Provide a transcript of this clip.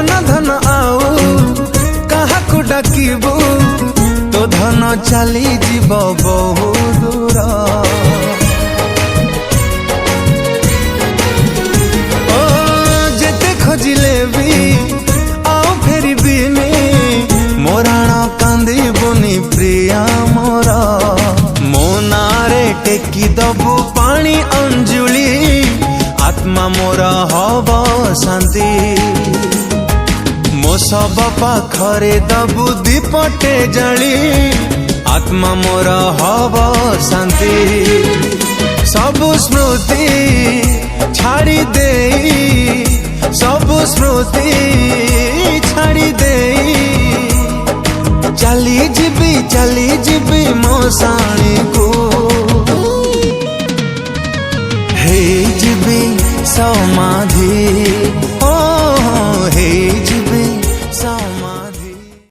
धन धन आउ काहाकु डाकिबु तो धन चली जीव बहु दूर। ओ जेते खोजिले भी आउ फेरिबिनी मोराण कांदिबुनी प्रिया मोर। मो नारे टेकी दबु पानी अंजुली आत्मा मोर हब शांति। मो सब पाखरे दबु दीपटे जली आत्मा मोर हब शांति। सबु स्मृति छाड़ी दे सबु स्मृति छाड़ी दे चली जीवी मो साणी को।